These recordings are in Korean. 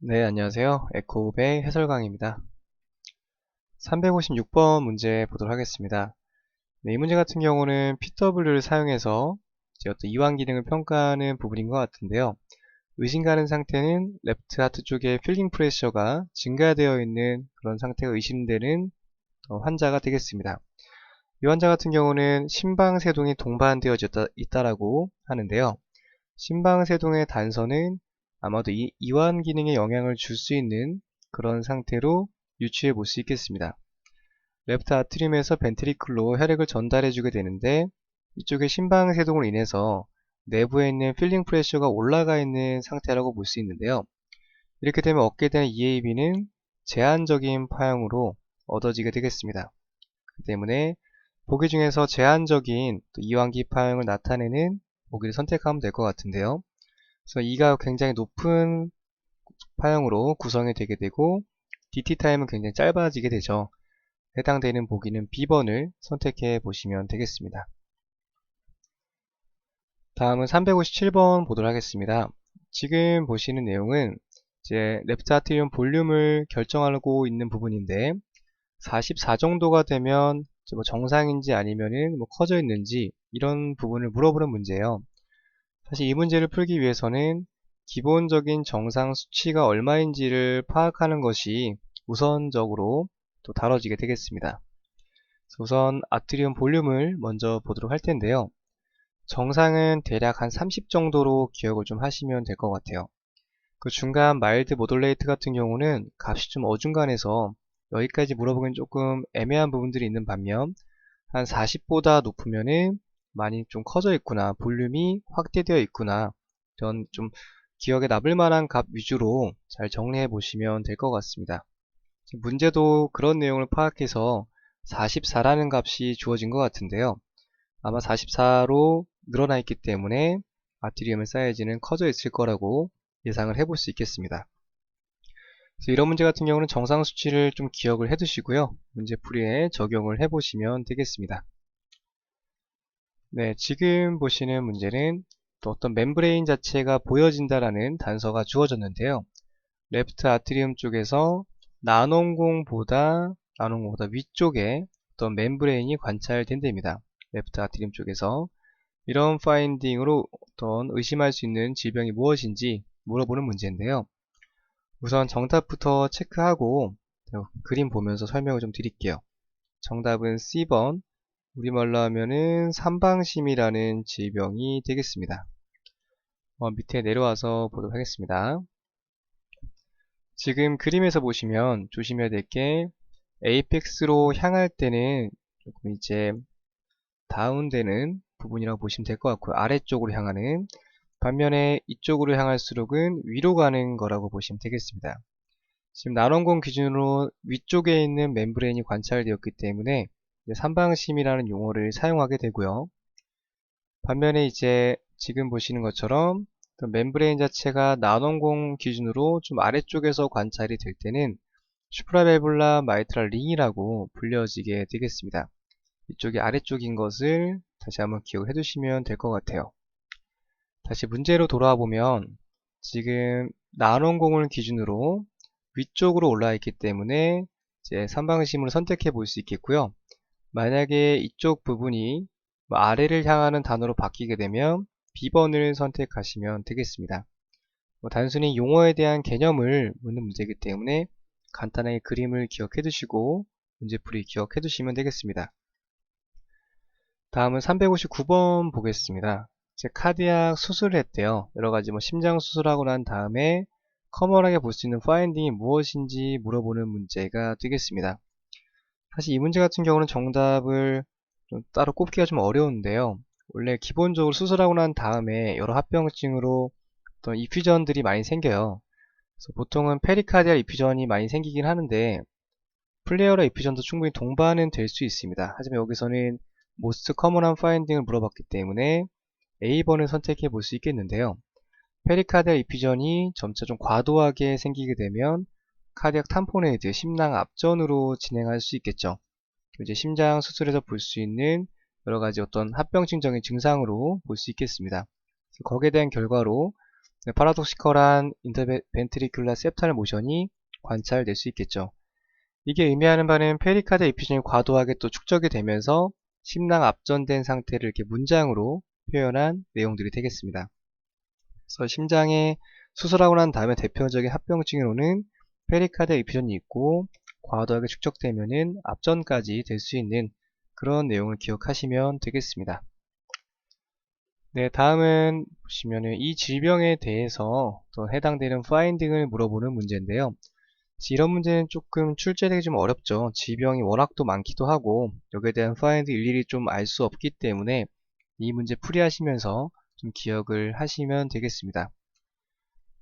네, 안녕하세요. 에코우베이 해설강입니다. 356번 문제 보도록 하겠습니다. 네, 이 문제 같은 경우는 PW를 사용해서 이제 어떤 이완 기능을 평가하는 부분인 것 같은데요. 의심 가는 상태는 레프트 하트 쪽에 필링 프레셔가 증가되어 있는 그런 상태가 의심되는 환자가 되겠습니다. 이 환자 같은 경우는 심방세동이 동반되어 있다라고 하는데요. 심방세동의 단서는 아마도 이완 기능에 영향을 줄 수 있는 그런 상태로 유추해 볼 수 있겠습니다. 레프트 아트리움에서 벤트리클로 혈액을 전달해 주게 되는데 이쪽에 심방세동으로 인해서 내부에 있는 필링 프레셔가 올라가 있는 상태라고 볼 수 있는데요. 이렇게 되면 얻게 되는 EAB는 제한적인 파형으로 얻어지게 되겠습니다. 그 때문에 보기 중에서 제한적인 이완기 파형을 나타내는 보기를 선택하면 될 것 같은데요. 그래서 이가 굉장히 높은 파형으로 구성이 되게 되고 DT 타임은 굉장히 짧아지게 되죠. 해당되는 보기는 B번을 선택해 보시면 되겠습니다. 다음은 357번 보도록 하겠습니다. 지금 보시는 내용은 이제 레프트 아트리움 볼륨을 결정하고 있는 부분인데 44 정도가 되면 뭐 정상인지 아니면은 뭐 커져 있는지 이런 부분을 물어보는 문제예요. 사실 이 문제를 풀기 위해서는 기본적인 정상 수치가 얼마인지를 파악하는 것이 우선적으로 또 다뤄지게 되겠습니다. 우선 아트리움 볼륨을 먼저 보도록 할 텐데요. 정상은 대략 한 30 정도로 기억을 좀 하시면 될 것 같아요. 그 중간 마일드 모듈레이트 같은 경우는 값이 좀 어중간해서 여기까지 물어보기는 조금 애매한 부분들이 있는 반면 한 40보다 높으면은 많이 좀 커져 있구나, 볼륨이 확대되어 있구나, 전 좀 기억에 남을 만한 값 위주로 잘 정리해 보시면 될 것 같습니다. 문제도 그런 내용을 파악해서 44라는 값이 주어진 것 같은데요. 아마 44로 늘어나 있기 때문에 아트리움의 사이즈는 커져 있을 거라고 예상을 해볼 수 있겠습니다. 그래서 이런 문제 같은 경우는 정상 수치를 좀 기억을 해 두시고요. 문제풀이에 적용을 해 보시면 되겠습니다. 네, 지금 보시는 문제는 또 어떤 멤브레인 자체가 보여진다라는 단서가 주어졌는데요. 레프트 아트리움 쪽에서 나논공보다 위쪽에 어떤 멤브레인이 관찰된답니다. 레프트 아트리움 쪽에서 이런 파인딩으로 어떤 의심할 수 있는 질병이 무엇인지 물어보는 문제인데요. 우선 정답부터 체크하고 그림 보면서 설명을 좀 드릴게요. 정답은 C번, 우리말로 하면은 삼방심이라는 질병이 되겠습니다. 밑에 내려와서 보도록 하겠습니다. 지금 그림에서 보시면 조심해야 될 게 에이펙스로 향할 때는 조금 이제 다운되는 부분이라고 보시면 될 것 같고요. 아래쪽으로 향하는, 반면에 이쪽으로 향할수록은 위로 가는 거라고 보시면 되겠습니다. 지금 나원공 기준으로 위쪽에 있는 멤브레인이 관찰되었기 때문에 삼방심이라는 용어를 사용하게 되고요. 반면에 이제 지금 보시는 것처럼 멤브레인 자체가 나원공 기준으로 좀 아래쪽에서 관찰이 될 때는 슈프라밸뉼라 마이트랄 링이라고 불려지게 되겠습니다. 이쪽이 아래쪽인 것을 다시 한번 기억해 두시면 될 것 같아요. 다시 문제로 돌아와 보면 지금 나원공을 기준으로 위쪽으로 올라와 있기 때문에 이제 삼방심으로 선택해 볼 수 있겠고요. 만약에 이쪽 부분이 아래를 향하는 단어로 바뀌게 되면 B번을 선택하시면 되겠습니다. 단순히 용어에 대한 개념을 묻는 문제이기 때문에 간단하게 그림을 기억해 두시고 문제풀이 기억해 두시면 되겠습니다. 다음은 359번 보겠습니다. 제 카디악 수술을 했대요. 여러가지 심장 수술하고 난 다음에 커먼하게 볼 수 있는 파인딩이 무엇인지 물어보는 문제가 되겠습니다. 사실 이 문제 같은 경우는 정답을 좀 따로 꼽기가 좀 어려운데요. 원래 기본적으로 수술하고 난 다음에 여러 합병증으로 어떤 이퓨전들이 많이 생겨요. 그래서 보통은 페리카디알 이퓨전이 많이 생기긴 하는데 플레어라 이퓨전도 충분히 동반은 될 수 있습니다. 하지만 여기서는 모스트 커먼한 파인딩을 물어봤기 때문에 A번을 선택해 볼 수 있겠는데요. 페리카디알 이퓨전이 점차 좀 과도하게 생기게 되면 카디악 탐포네이드, 심낭 압전으로 진행할 수 있겠죠. 이제 심장 수술에서 볼 수 있는 여러 가지 어떤 합병증적인 증상으로 볼 수 있겠습니다. 거기에 대한 결과로 파라독시컬한 인터벤트리큘라 septal 모션이 관찰될 수 있겠죠. 이게 의미하는 바는 페리카드 에피전이 과도하게 또 축적이 되면서 심낭 압전된 상태를 이렇게 문장으로 표현한 내용들이 되겠습니다. 그래서 심장에 수술하고 난 다음에 대표적인 합병증으로는 페리카드 에피전이 있고 과도하게 축적되면은 압전까지 될 수 있는 그런 내용을 기억하시면 되겠습니다. 네, 다음은 보시면은 이 질병에 대해서 또 해당되는 파인딩을 물어보는 문제인데요. 이런 문제는 조금 출제되기 좀 어렵죠. 질병이 워낙 또 많기도 하고 여기에 대한 파인딩 일일이 좀 알 수 없기 때문에 이 문제 풀이하시면서 좀 기억을 하시면 되겠습니다.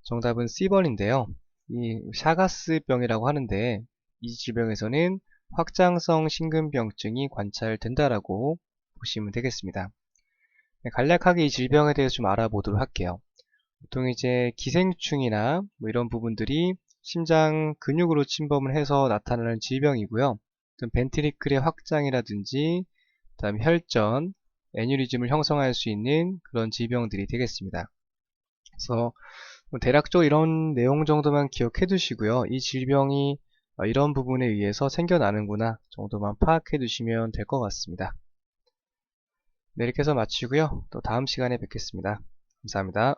정답은 C번인데요. 이 샤가스병이라고 하는데 이 질병에서는 확장성 심근병증이 관찰된다라고 보시면 되겠습니다. 네, 간략하게 이 질병에 대해서 좀 알아보도록 할게요. 보통 이제 기생충이나 뭐 이런 부분들이 심장 근육으로 침범을 해서 나타나는 질병이고요. 또 벤트리클의 확장이라든지 그다음 혈전, 애뉴리즘을 형성할 수 있는 그런 질병들이 되겠습니다. 그래서 대략적으로 이런 내용 정도만 기억해 두시고요. 이 질병이 이런 부분에 의해서 생겨나는구나 정도만 파악해 두시면 될 것 같습니다. 네, 이렇게 해서 마치고요. 또 다음 시간에 뵙겠습니다. 감사합니다.